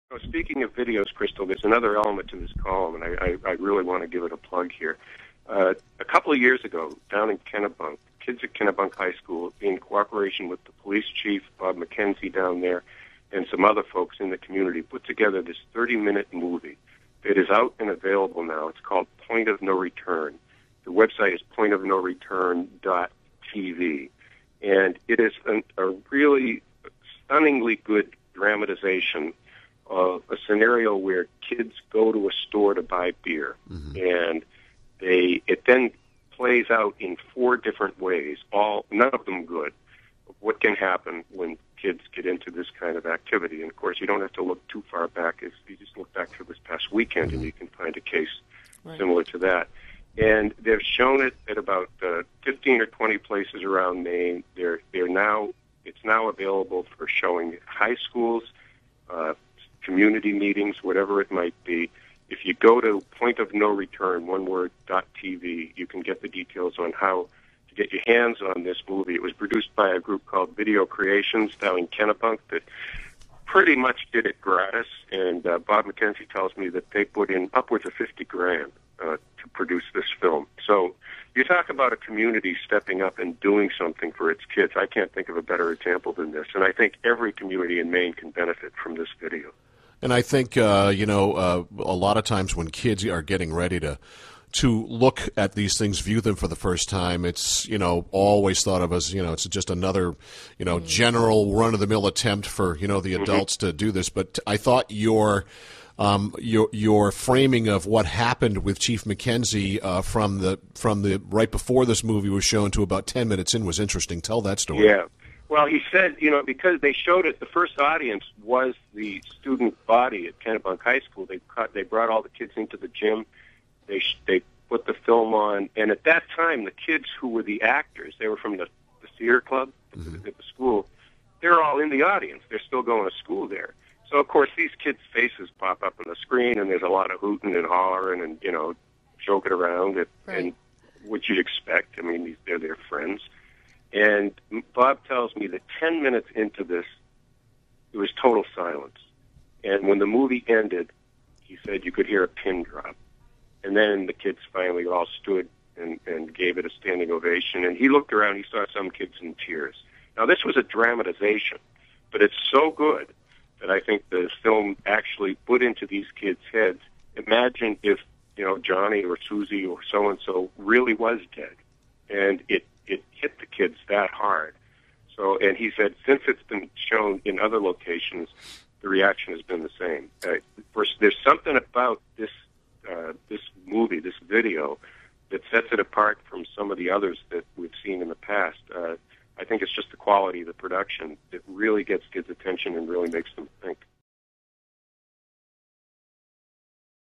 So speaking of videos, Crystal, there's another element to this column, and I really want to give it a plug here. A couple of years ago, down in Kennebunk, kids at Kennebunk High School, in cooperation with the police chief, Bob McKenzie down there, and some other folks in the community, put together this 30-minute movie. It is out and available now. It's called Point of No Return. The website is pointofnoreturn.tv. And it is a really stunningly good dramatization of a scenario where kids go to a store to buy beer. And it then plays out in 4 different ways, none of them good, of what can happen when kids get into this kind of activity. And, of course, you don't have to look too far back. If you just look back to this past weekend, and you can find a case similar to that. And they've shown it at about 15 or 20 places around Maine. It's now available for showing at high schools, community meetings, whatever it might be. If you go to Point of No Return, one word, .tv, you can get the details on how to get your hands on this movie. It was produced by a group called Video Creations down in Kennebunk that pretty much did it gratis. And Bob McKenzie tells me that they put in upwards of $50,000 to produce this film. So you talk about a community stepping up and doing something for its kids. I can't think of a better example than this. And I think every community in Maine can benefit from this video. And I think, a lot of times when kids are getting ready to look at these things, view them for the first time, it's, always thought of as, it's just another, general run-of-the-mill attempt for, the adults to do this. But I thought your framing of what happened with Chief McKenzie from the right before this movie was shown to about 10 minutes in was interesting. Tell that story. Yeah. Well, he said, because they showed it, the first audience was the student body at Kennebunk High School. They brought all the kids into the gym. They put the film on, and at that time, the kids who were the actors, they were from the theater club at the school. They're all in the audience. They're still going to school there. So, of course, these kids' faces pop up on the screen, and there's a lot of hooting and hollering and, joking around, and what you'd expect. I mean, they're their friends. And Bob tells me that 10 minutes into this, it was total silence. And when the movie ended, he said you could hear a pin drop. And then the kids finally all stood and gave it a standing ovation. And he looked around, he saw some kids in tears. Now, this was a dramatization, but it's so good that I think the film actually put into these kids' heads, imagine if, Johnny or Susie or so-and-so really was dead. And it hit the kids that hard. So, and he said, since it's been shown in other locations, the reaction has been the same. There's something about this movie, this video, that sets it apart from some of the others that we've seen in the past. I think it's just the quality of the production that really gets kids' attention and really makes them think.